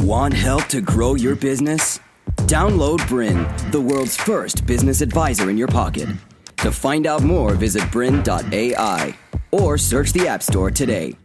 Want help to grow your business? Download BRiN, the world's first business advisor in your pocket. To find out more, visit BRiN.ai or search the App Store today.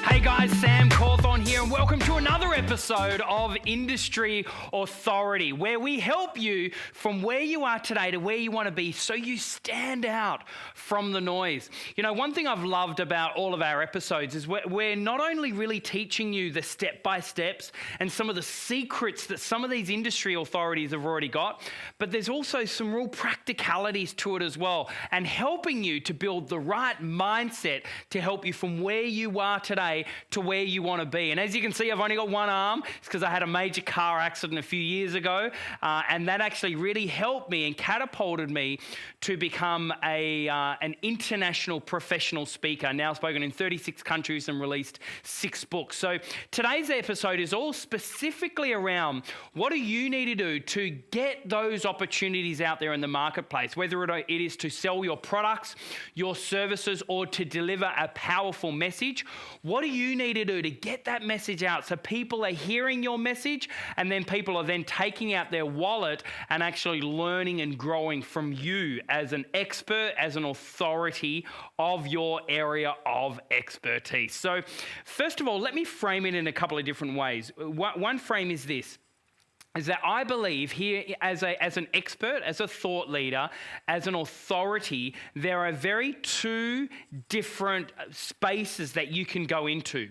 Hey guys, Sam Cawthorn here, and welcome to another episode of Industry Authority, where we help you from where you are today to where you want to be so you stand out from the noise. You know, one thing I've loved about all of our episodes is we're not only really teaching you the step-by-steps and some of the secrets that some of these industry authorities have already got, but there's also some real practicalities to it as well, and helping you to build the right mindset to help you from where you are today to where you want to be. And as you can see, I've only got one arm. It's because I had a major car accident a few years ago, and that actually really helped me and catapulted me to become an international professional speaker. Now spoken in 36 countries and released 6 books. So today's episode is all specifically around what do you need to do to get those opportunities out there in the marketplace, whether it is to sell your products, your services, or to deliver a powerful message. What do you need to do to get that message out so people are hearing your message, and then people are then taking out their wallet and actually learning and growing from you as an expert, as an authority of your area of expertise? So first of all, let me frame it in a couple of different ways. One frame is this, is that I believe here as an expert, as a thought leader, as an authority, there are two different spaces that you can go into.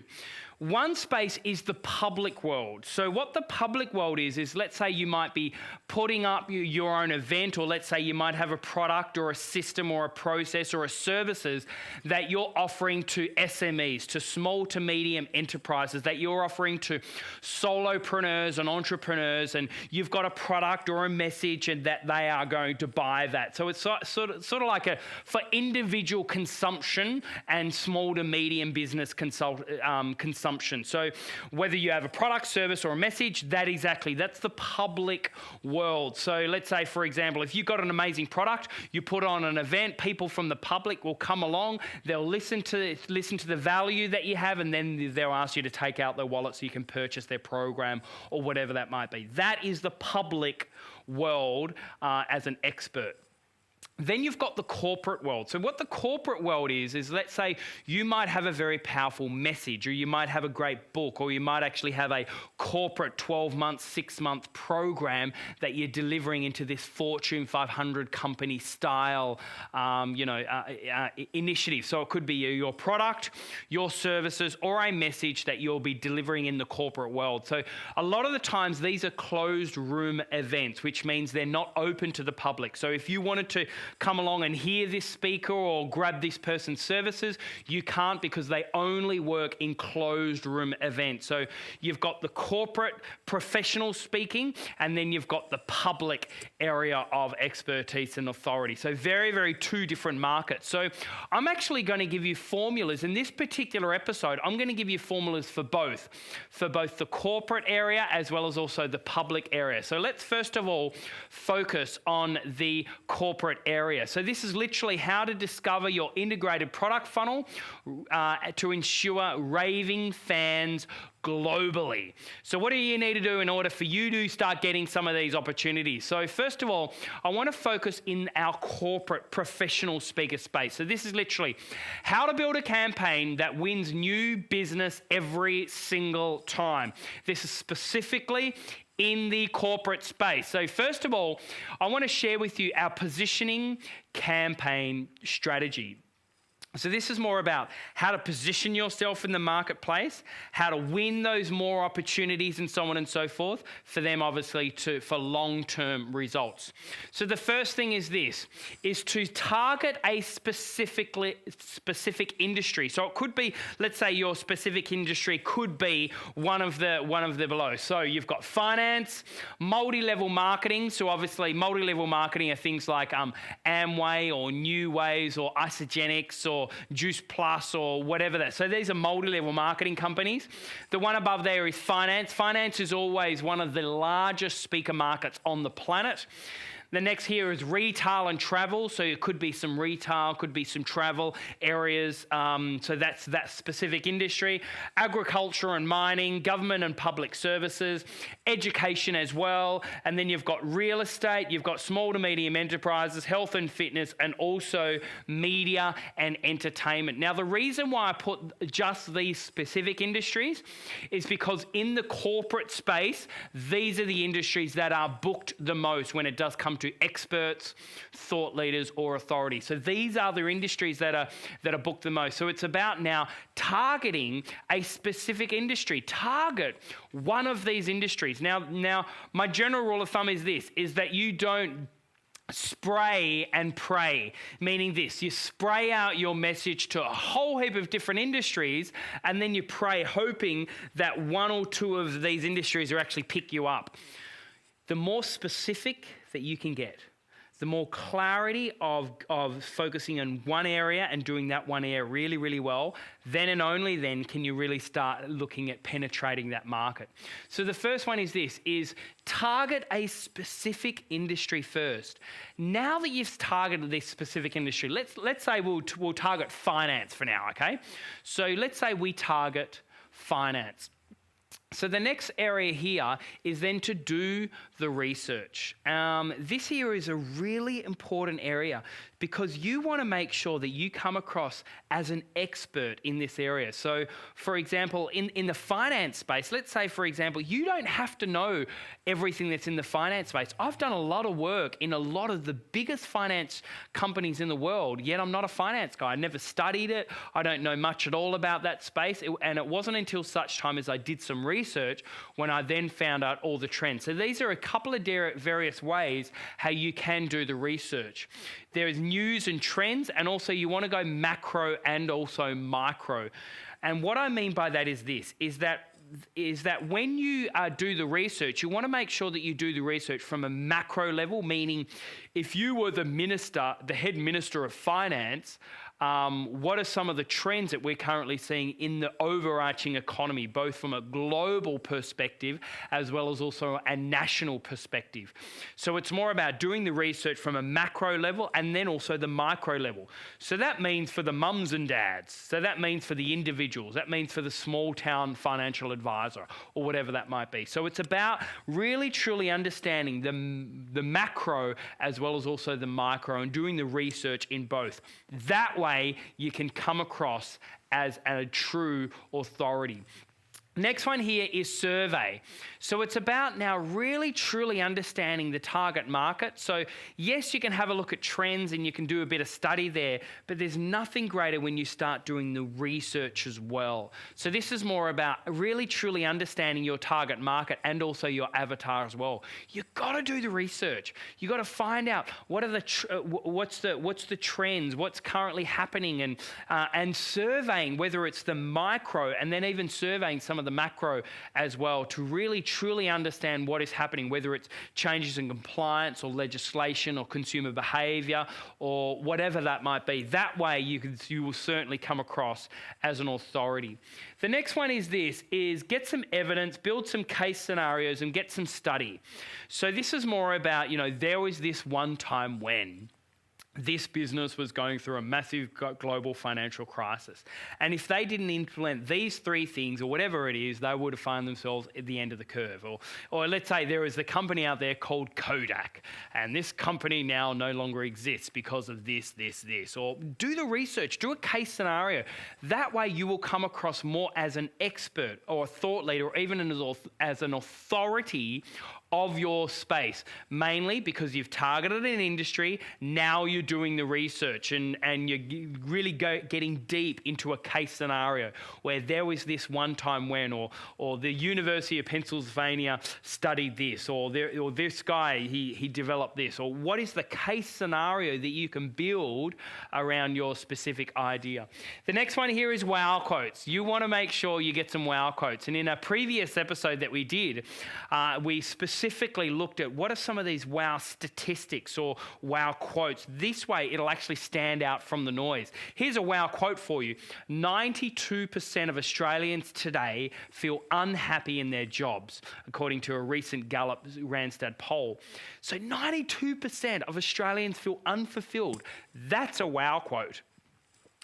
One space is the public world. So what the public world is let's say you might be putting up your own event, or let's say you might have a product or a system or a process or a services that you're offering to SMEs, to small to medium enterprises, that you're offering to solopreneurs and entrepreneurs, and you've got a product or a message and that they are going to buy that. So it's sort of like for individual consumption and small to medium business consumption. So whether you have a product, service, or a message, that's the public world. So let's say, for example, if you've got an amazing product, you put on an event, people from the public will come along, they'll listen to the value that you have, and then they'll ask you to take out their wallet so you can purchase their program or whatever that might be. That is the public world as an expert. Then you've got the corporate world. So what the corporate world is let's say you might have a very powerful message, or you might have a great book, or you might actually have a corporate 12-month, 6-month program that you're delivering into this Fortune 500 company style, initiative. So it could be your product, your services, or a message that you'll be delivering in the corporate world. So a lot of the times these are closed room events, which means they're not open to the public. So if you wanted to come along and hear this speaker or grab this person's services, you can't, because they only work in closed room events. So you've got the corporate professional speaking, and then you've got the public area of expertise and authority. So very 2 different markets. So I'm actually going to give you formulas in this particular episode. I'm going to give you formulas for both the corporate area as well as also the public area. So let's first of all focus on the corporate area. So this is literally how to discover your integrated product funnel to ensure raving fans globally. So what do you need to do in order for you to start getting some of these opportunities? So first of all, I want to focus in our corporate professional speaker space. So this is literally how to build a campaign that wins new business every single time. This is specifically in the corporate space. So first of all, I want to share with you our positioning campaign strategy. So this is more about how to position yourself in the marketplace, how to win those more opportunities, and so on and so forth, for them obviously for long-term results. So the first thing is to target a specific industry. So it could be, let's say your specific industry could be one of the below. So you've got finance, multi-level marketing. So obviously multi-level marketing are things like Amway or New Ways or Isogenics or Juice Plus or whatever that. So these are multi-level marketing companies. The one above there is finance. Finance is always one of the largest speaker markets on the planet. The next here is retail and travel. So it could be some retail, could be some travel areas. So that's that specific industry. Agriculture and mining, government and public services, education as well. And then you've got real estate, you've got small to medium enterprises, health and fitness, and also media and entertainment. Now, the reason why I put just these specific industries is because in the corporate space, these are the industries that are booked the most when it does come to experts, thought leaders, or authority. So these are the industries that are booked the most. So it's about now targeting a specific industry. Target one of these industries. Now, my general rule of thumb is this: is that you don't spray and pray, meaning this: you spray out your message to a whole heap of different industries, and then you pray hoping that one or two of these industries will actually pick you up. The more specific that you can get, the more clarity of focusing on one area and doing that one area really, really well, then and only then can you really start looking at penetrating that market. So the first one is this, is target a specific industry first. Now that you've targeted this specific industry, let's say we'll target finance for now, okay? So let's say we target finance. So the next area here is then to do the research. This here is a really important area because you want to make sure that you come across as an expert in this area. So for example, in the finance space, let's say for example, you don't have to know everything that's in the finance space. I've done a lot of work in a lot of the biggest finance companies in the world, yet I'm not a finance guy. I never studied it. I don't know much at all about that space. And it wasn't until such time as I did some research when I then found out all the trends. So these are a couple of various ways how you can do the research. There is news and trends, and also you want to go macro and also micro. And what I mean by that is this, is that when you do the research, you want to make sure that you do the research from a macro level, meaning if you were the head minister of finance, what are some of the trends that we're currently seeing in the overarching economy, both from a global perspective as well as also a national perspective. So it's more about doing the research from a macro level and then also the micro level. So that means for the mums and dads, so that means for the individuals, that means for the small town financial advisor or whatever that might be. So it's about really truly understanding the macro as well as also the micro and doing the research in both. That way you can come across as a true authority. Next one here is survey. So it's about now really truly understanding the target market. So yes, you can have a look at trends and you can do a bit of study there, but there's nothing greater when you start doing the research as well. So this is more about really truly understanding your target market and also your avatar as well. You've got to do the research. You've got to find out what are what's the trends, what's currently happening, and surveying whether it's the micro and then even surveying some of the macro as well to really truly understand what is happening, whether it's changes in compliance or legislation or consumer behavior or whatever that might be. That way you will certainly come across as an authority. The next one is this, is get some evidence, build some case scenarios and get some study. So this is more about, there was this one time when this business was going through a massive global financial crisis. And if they didn't implement these three things or whatever it is, they would have found themselves at the end of the curve. Or let's say there is a company out there called Kodak, and this company now no longer exists because of this. Or do the research, do a case scenario. That way you will come across more as an expert or a thought leader or even as an authority of your space, mainly because you've targeted an industry. Now you're doing the research and you're really getting deep into a case scenario where there was this one time when, or the University of Pennsylvania studied this, or this guy, he developed this, or what is the case scenario that you can build around your specific idea. The next one here is wow quotes. You want to make sure you get some wow quotes. And in a previous episode that we did, we specifically specifically looked at what are some of these wow statistics or wow quotes. This way, it'll actually stand out from the noise. Here's a wow quote for you. 92% of Australians today feel unhappy in their jobs, according to a recent Gallup Randstad poll. So 92% of Australians feel unfulfilled. That's a wow quote.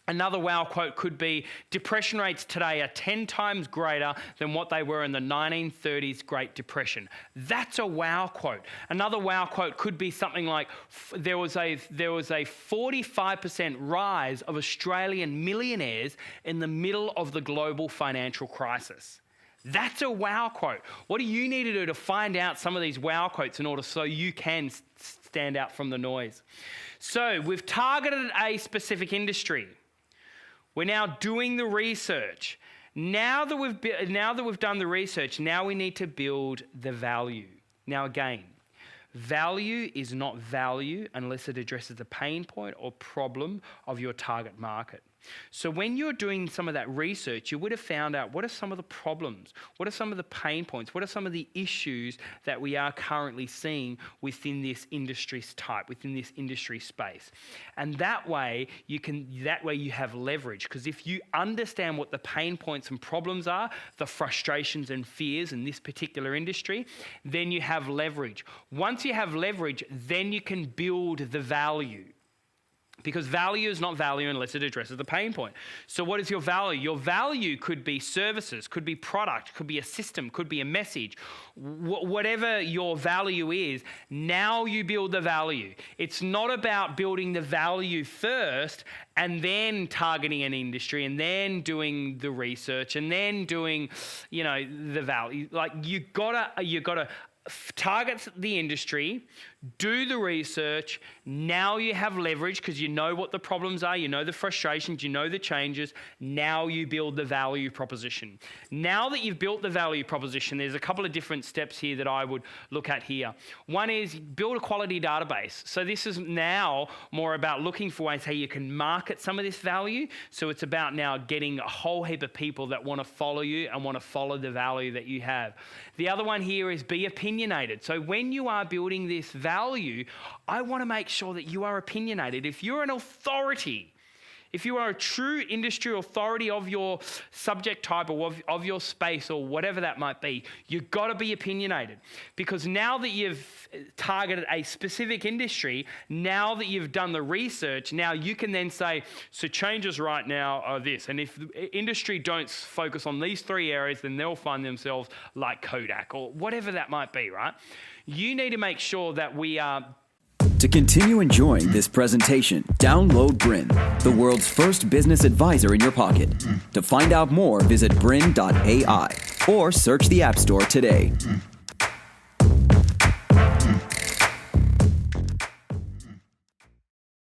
Another wow quote could be, depression rates today are 10 times greater than what they were in the 1930s Great Depression. That's a wow quote. Another wow quote could be something like, there was a 45% rise of Australian millionaires in the middle of the global financial crisis. That's a wow quote. What do you need to do to find out some of these wow quotes in order so you can stand out from the noise? So we've targeted a specific industry. We're now doing the research. Now that we've done the research, now we need to build the value. Now again, value is not value unless it addresses the pain point or problem of your target market. So when you're doing some of that research, you would have found out what are some of the problems, what are some of the pain points, what are some of the issues that we are currently seeing within this industry type, within this industry space. And that way you have leverage, because if you understand what the pain points and problems are, the frustrations and fears in this particular industry, then you have leverage. Once you have leverage, then you can build the value. Because value is not value unless it addresses the pain point. So what is your value? Your value could be services, could be product, could be a system, could be a message. Whatever your value is, now you build the value. It's not about building the value first and then targeting an industry and then doing the research and then doing, the value. Like you gotta target the industry, do the research. Now you have leverage because you know what the problems are, you know the frustrations, you know the changes. Now you build the value proposition. Now that you've built the value proposition, there's a couple of different steps here that I would look at here. One is build a quality database. So this is now more about looking for ways how you can market some of this value. So it's about now getting a whole heap of people that want to follow you and want to follow the value that you have. The other one here is be opinionated. So when you are building this value, I want to make sure that you are opinionated. If you're an authority, if you are a true industry authority of your subject type or of your space or whatever that might be, you've got to be opinionated. Because now that you've targeted a specific industry, now that you've done the research, now you can then say, so changes right now are this. And if the industry don't focus on these three areas, then they'll find themselves like Kodak or whatever that might be, right? You need to make sure that we are... To continue enjoying this presentation, download BRiN, the world's first business advisor in your pocket. To find out more, visit BRiN.ai or search the App Store today.